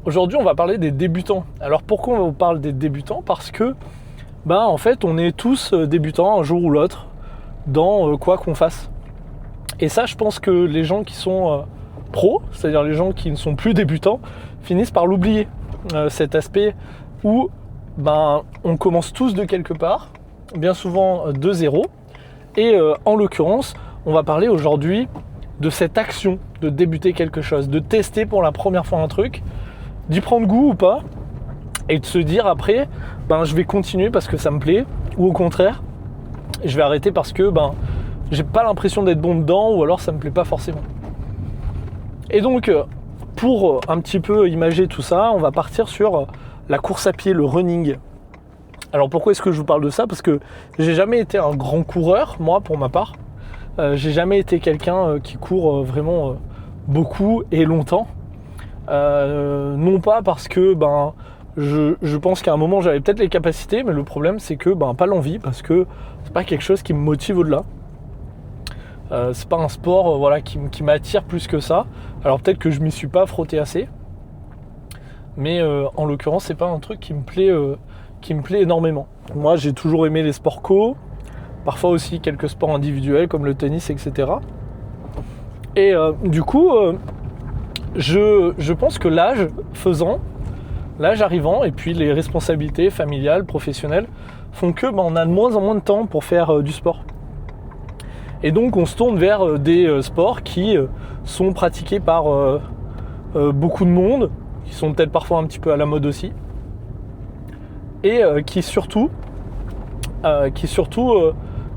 Aujourd'hui, on va parler des débutants. Alors pourquoi on vous parle des débutants? Parce que, en fait, on est tous débutants un jour ou l'autre dans quoi qu'on fasse. Et ça, je pense que les gens qui sont pros, c'est-à-dire les gens qui ne sont plus débutants, finissent par l'oublier. Cet aspect où on commence tous de quelque part, bien souvent de zéro. Et en l'occurrence, on va parler aujourd'hui de cette action de débuter quelque chose, de tester pour la première fois un truc, d'y prendre goût ou pas, et de se dire après, je vais continuer parce que ça me plaît, ou au contraire, je vais arrêter parce que j'ai pas l'impression d'être bon dedans, ou alors ça me plaît pas forcément. Et donc, pour un petit peu imager tout ça, on va partir sur la course à pied, le running. Alors pourquoi est-ce que je vous parle de ça? Parce que j'ai jamais été un grand coureur, moi pour ma part. J'ai jamais été quelqu'un qui court vraiment beaucoup et longtemps. Non pas parce que je pense qu'à un moment j'avais peut-être les capacités, mais le problème c'est que pas l'envie, parce que c'est pas quelque chose qui me motive au-delà. C'est pas un sport qui m'attire plus que ça. Alors peut-être que je m'y suis pas frotté assez, mais en l'occurrence c'est pas un truc qui me plaît énormément. Moi j'ai toujours aimé les sports co, parfois aussi quelques sports individuels comme le tennis, etc. Et du coup je pense que l'âge arrivant, et puis les responsabilités familiales, professionnelles, font que on a de moins en moins de temps pour faire du sport. Et donc on se tourne vers des sports qui sont pratiqués par beaucoup de monde, qui sont peut-être parfois un petit peu à la mode aussi, et qui surtout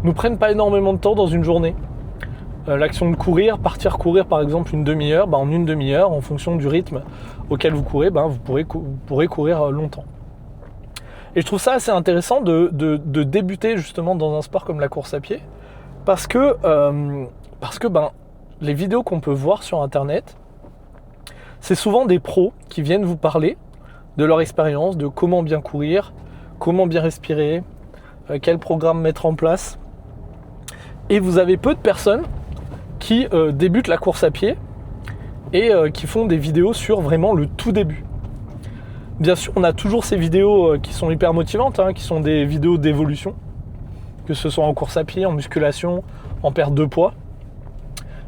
nous prennent pas énormément de temps dans une journée. L'action de partir courir par exemple une demi-heure, en une demi-heure, en fonction du rythme auquel vous courez, vous pourrez courir longtemps. Et je trouve ça assez intéressant de débuter justement dans un sport comme la course à pied, parce que les vidéos qu'on peut voir sur internet, c'est souvent des pros qui viennent vous parler de leur expérience, de comment bien courir, comment bien respirer, quel programme mettre en place. Et vous avez peu de personnes qui débutent la course à pied et qui font des vidéos sur vraiment le tout début. Bien sûr, on a toujours ces vidéos qui sont hyper motivantes, qui sont des vidéos d'évolution, que ce soit en course à pied, en musculation, en perte de poids.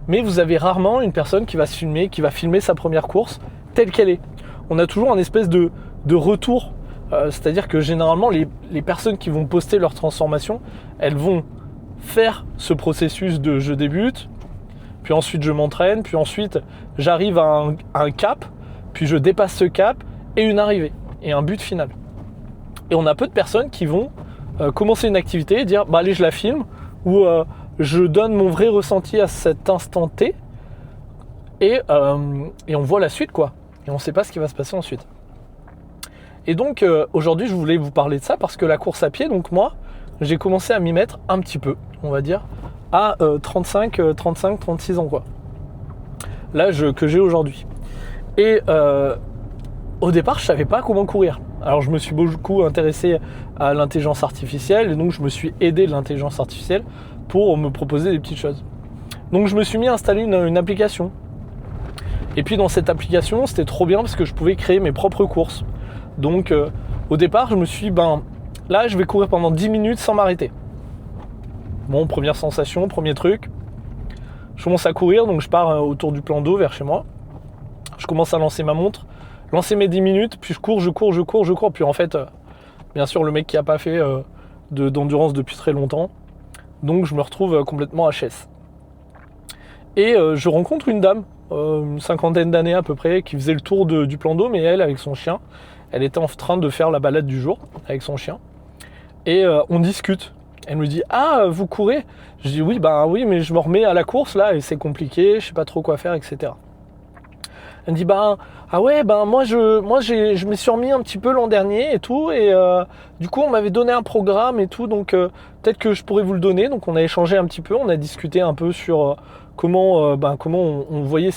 Mais vous avez rarement une personne qui va filmer sa première course telle qu'elle est. On a toujours un espèce de retour, c'est-à-dire que généralement les personnes qui vont poster leur transformation, elles vont faire ce processus de je débute, puis ensuite je m'entraîne, puis ensuite j'arrive à un cap, puis je dépasse ce cap, et une arrivée, et un but final. Et on a peu de personnes qui vont commencer une activité et dire allez, je la filme, ou je donne mon vrai ressenti à cet instant T, et on voit la suite, quoi. Et on ne sait pas ce qui va se passer ensuite. Et donc aujourd'hui je voulais vous parler de ça parce que la course à pied, donc moi j'ai commencé à m'y mettre un petit peu, on va dire, à 35-36 ans, quoi. L'âge que j'ai aujourd'hui. Et au départ, je savais pas comment courir. Alors je me suis beaucoup intéressé à l'intelligence artificielle, et donc je me suis aidé de l'intelligence artificielle pour me proposer des petites choses. Donc je me suis mis à installer une application. Et puis dans cette application, c'était trop bien parce que je pouvais créer mes propres courses. Donc au départ, je me suis dit, là je vais courir pendant 10 minutes sans m'arrêter. Bon, première sensation, premier truc. Je commence à courir, donc je pars autour du plan d'eau vers chez moi. Je commence à lancer ma montre, lancer mes 10 minutes, puis je cours. Puis en fait, bien sûr, le mec qui n'a pas fait d'endurance depuis très longtemps. Donc je me retrouve complètement HS. Et je rencontre une dame, une cinquantaine d'années à peu près, qui faisait le tour du plan d'eau, mais elle, avec son chien, elle était en train de faire la balade du jour avec son chien. Et on discute. Elle me dit « Ah, vous courez ?» Je dis « Oui, oui, mais je me remets à la course là, et c'est compliqué, je sais pas trop quoi faire, etc. » Elle me dit ah ouais, moi je me suis remis un petit peu l'an dernier et tout, et du coup on m'avait donné un programme et tout, donc peut-être que je pourrais vous le donner. Donc on a échangé un petit peu, on a discuté un peu sur comment on voyait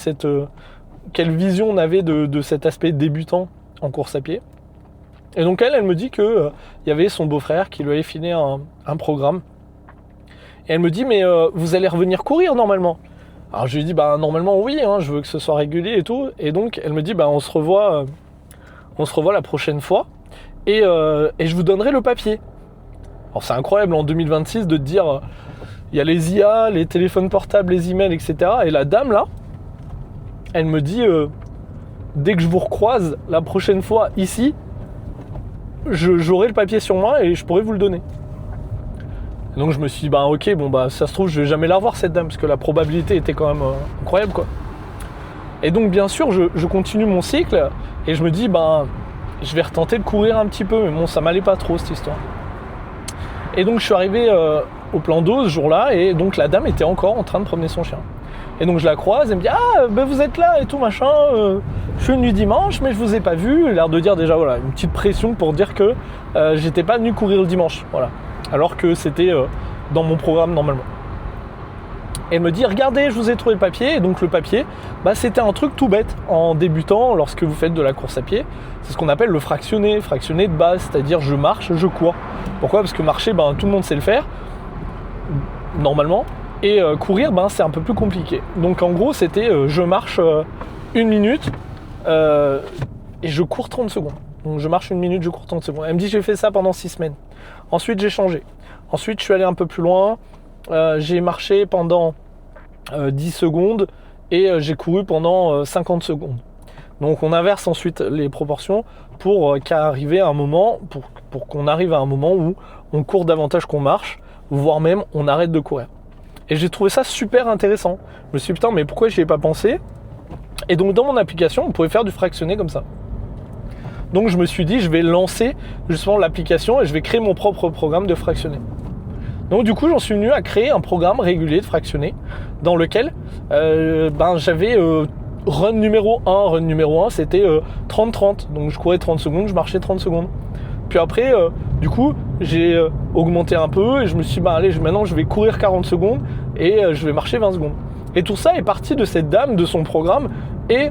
quelle vision on avait de cet aspect débutant en course à pied. Et donc elle me dit que y avait son beau-frère qui lui avait filé un programme. Et elle me dit mais vous allez revenir courir normalement. Alors je lui dis normalement oui, je veux que ce soit régulier et tout. Et donc elle me dit on se revoit on se revoit la prochaine fois et je vous donnerai le papier. Alors c'est incroyable en 2026 de te dire, il y a les IA, les téléphones portables, les emails, etc. Et la dame là, elle me dit, dès que je vous recroise la prochaine fois ici, j'aurai le papier sur moi et je pourrai vous le donner. Et donc je me suis dit, ok, ça se trouve je vais jamais la revoir cette dame, parce que la probabilité était quand même incroyable quoi. Et donc bien sûr je continue mon cycle et je me dis je vais retenter de courir un petit peu, mais bon ça m'allait pas trop cette histoire. Et donc je suis arrivé au plan d'eau ce jour-là et donc la dame était encore en train de promener son chien. Et donc je la croise, elle me dit vous êtes là et tout machin, je suis venu dimanche mais je vous ai pas vu, l'air de dire déjà voilà une petite pression pour dire que j'étais pas venu courir le dimanche, voilà. Alors que c'était dans mon programme normalement. Elle me dit regardez je vous ai trouvé le papier, et donc le papier c'était un truc tout bête en débutant lorsque vous faites de la course à pied, c'est ce qu'on appelle le fractionné de base, c'est-à-dire je marche, je cours. Pourquoi ? Parce que marcher tout le monde sait le faire normalement et courir c'est un peu plus compliqué. Donc en gros c'était je marche 1 minute et je cours 30 secondes. Donc je marche 1 minute, je cours 30 secondes. Elle me dit j'ai fait ça pendant 6 semaines. Ensuite j'ai changé. Ensuite je suis allé un peu plus loin. J'ai marché pendant 10 secondes et j'ai couru pendant 50 secondes. Donc on inverse ensuite les proportions pour qu'arriver à un moment, pour qu'on arrive à un moment où on court davantage qu'on marche, voire même on arrête de courir. Et j'ai trouvé ça super intéressant. Je me suis dit putain mais pourquoi j'y ai pas pensé ? Et donc dans mon application on pouvait faire du fractionné comme ça. Donc je me suis dit je vais lancer justement l'application et je vais créer mon propre programme de fractionné. Donc du coup j'en suis venu à créer un programme régulier de fractionné dans lequel j'avais run numéro 1 c'était 30-30, donc je courais 30 secondes, je marchais 30 secondes. Puis après du coup j'ai augmenté un peu et je me suis dit allez maintenant je vais courir 40 secondes et je vais marcher 20 secondes. Et tout ça est parti de cette dame, de son programme et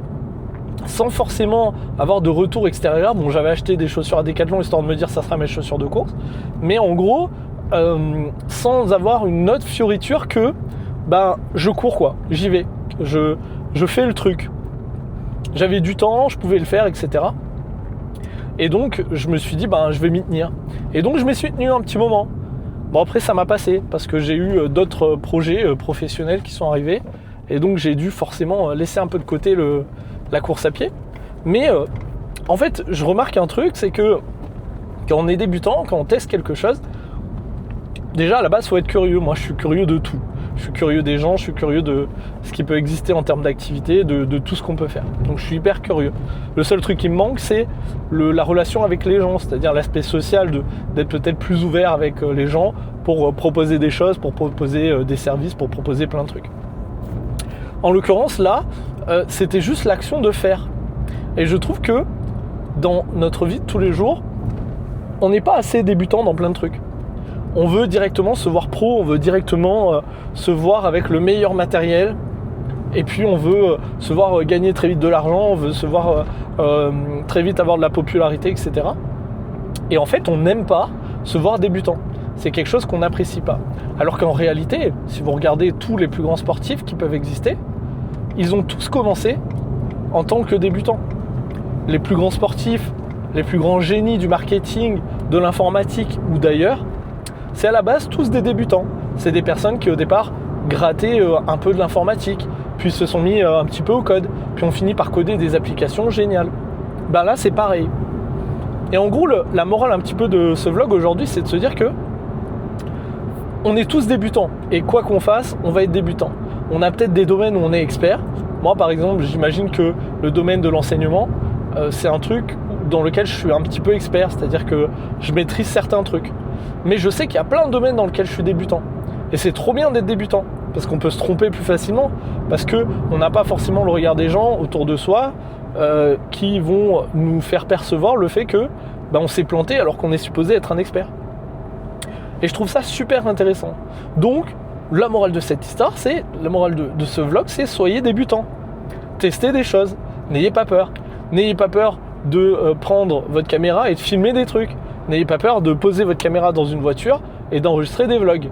sans forcément avoir de retour extérieur. Bon j'avais acheté des chaussures à Decathlon histoire de me dire ça sera mes chaussures de course, mais en gros sans avoir une autre fioriture que je cours quoi, j'y vais, je fais le truc. J'avais du temps, je pouvais le faire, etc. Et donc je me suis dit je vais m'y tenir. Et donc je m'y suis tenu un petit moment. Bon après ça m'a passé parce que j'ai eu d'autres projets professionnels qui sont arrivés et donc j'ai dû forcément laisser un peu de côté la course à pied. Mais en fait je remarque un truc, c'est que quand on est débutant, quand on teste quelque chose, déjà à la base il faut être curieux. Moi je suis curieux de tout. Je suis curieux des gens, je suis curieux de ce qui peut exister en termes d'activité, de tout ce qu'on peut faire. Donc je suis hyper curieux. Le seul truc qui me manque c'est la relation avec les gens, c'est-à-dire l'aspect social, d'être peut-être plus ouvert avec les gens pour proposer des choses, pour proposer des services, pour proposer plein de trucs. En l'occurrence là, c'était juste l'action de faire. Et je trouve que dans notre vie de tous les jours, on n'est pas assez débutant dans plein de trucs. On veut directement se voir pro, on veut directement se voir avec le meilleur matériel et puis on veut se voir gagner très vite de l'argent, on veut se voir très vite avoir de la popularité, etc. Et en fait, on n'aime pas se voir débutant. C'est quelque chose qu'on n'apprécie pas. Alors qu'en réalité, si vous regardez tous les plus grands sportifs qui peuvent exister, ils ont tous commencé en tant que débutants. Les plus grands sportifs, les plus grands génies du marketing, de l'informatique ou d'ailleurs, c'est à la base tous des débutants. C'est des personnes qui au départ grattaient un peu de l'informatique, puis se sont mis un petit peu au code, puis ont fini par coder des applications géniales. Là c'est pareil. Et en gros la morale un petit peu de ce vlog aujourd'hui, c'est de se dire que on est tous débutants. Et quoi qu'on fasse, on va être débutant. On a peut-être des domaines où on est expert. Moi par exemple, j'imagine que le domaine de l'enseignement, c'est un truc dans lequel je suis un petit peu expert, c'est-à-dire que je maîtrise certains trucs. Mais je sais qu'il y a plein de domaines dans lesquels je suis débutant. Et c'est trop bien d'être débutant, parce qu'on peut se tromper plus facilement, parce qu'on n'a pas forcément le regard des gens autour de soi qui vont nous faire percevoir le fait que on s'est planté alors qu'on est supposé être un expert. Et je trouve ça super intéressant. Donc, la morale de cette histoire, c'est la morale de ce vlog, c'est soyez débutant. Testez des choses, n'ayez pas peur. N'ayez pas peur de prendre votre caméra et de filmer des trucs. N'ayez pas peur de poser votre caméra dans une voiture et d'enregistrer des vlogs.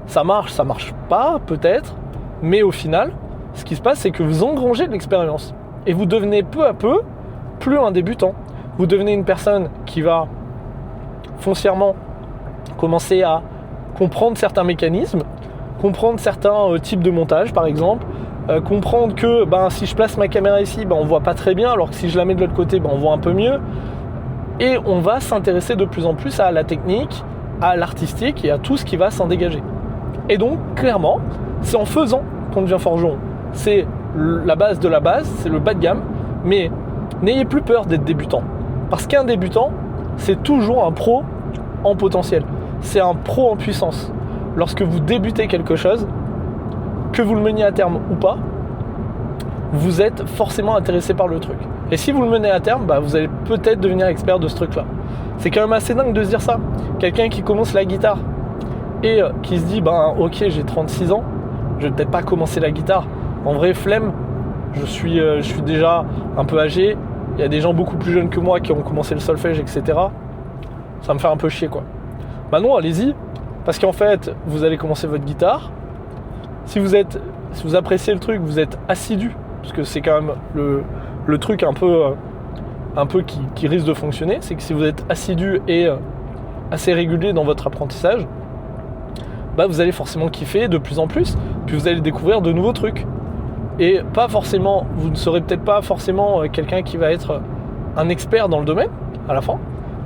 Ça marche pas peut-être, mais au final, ce qui se passe, c'est que vous engrangez de l'expérience. Et vous devenez peu à peu plus un débutant. vous devenez une personne qui va foncièrement commencer à comprendre certains mécanismes, comprendre certains types de montage par exemple, comprendre que si je place ma caméra ici, on voit pas très bien, alors que si je la mets de l'autre côté, on voit un peu mieux. Et on va s'intéresser de plus en plus à la technique, à l'artistique et à tout ce qui va s'en dégager. Et donc, clairement, c'est en faisant qu'on devient forgeron. C'est la base de la base, c'est le bas de gamme, mais n'ayez plus peur d'être débutant. Parce qu'un débutant, c'est toujours un pro en potentiel. C'est un pro en puissance. Lorsque vous débutez quelque chose, que vous le meniez à terme ou pas, vous êtes forcément intéressé par le truc. Et si vous le menez à terme, vous allez peut-être devenir expert de ce truc-là. C'est quand même assez dingue de se dire ça. Quelqu'un qui commence la guitare et qui se dit, ok, j'ai 36 ans, je vais peut-être pas commencer la guitare. En vrai, flemme, je suis déjà un peu âgé, il y a des gens beaucoup plus jeunes que moi qui ont commencé le solfège, etc. Ça me fait un peu chier, quoi. Non, allez-y, parce qu'en fait, vous allez commencer votre guitare. Si vous appréciez le truc, vous êtes assidu, parce que c'est quand même le truc un peu qui risque de fonctionner, c'est que si vous êtes assidu et assez régulier dans votre apprentissage, vous allez forcément kiffer de plus en plus, puis vous allez découvrir de nouveaux trucs. Et vous ne serez peut-être pas forcément quelqu'un qui va être un expert dans le domaine à la fin,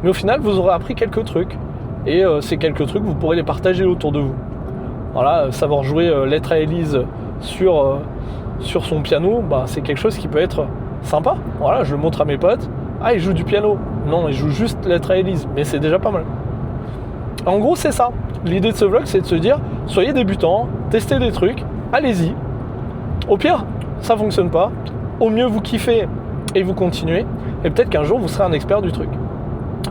mais au final vous aurez appris quelques trucs, et ces quelques trucs vous pourrez les partager autour de vous. Voilà, savoir jouer Lettre à Élise sur son piano, c'est quelque chose qui peut être sympa. Voilà, je le montre à mes potes. Ah, il joue du piano. Non, il joue juste Lettre à Élise, mais c'est déjà pas mal. En gros, c'est ça. L'idée de ce vlog, c'est de se dire, soyez débutant, testez des trucs, allez-y. Au pire, ça fonctionne pas. Au mieux, vous kiffez et vous continuez. Et peut-être qu'un jour, vous serez un expert du truc.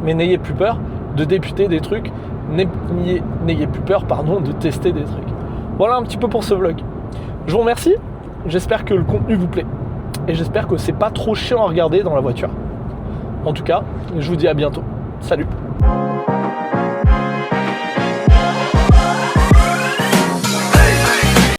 Mais n'ayez plus peur de débuter des trucs. N'ayez plus peur, de tester des trucs. Voilà un petit peu pour ce vlog. Je vous remercie. J'espère que le contenu vous plaît. Et j'espère que c'est pas trop chiant à regarder dans la voiture. En tout cas, je vous dis à bientôt. Salut!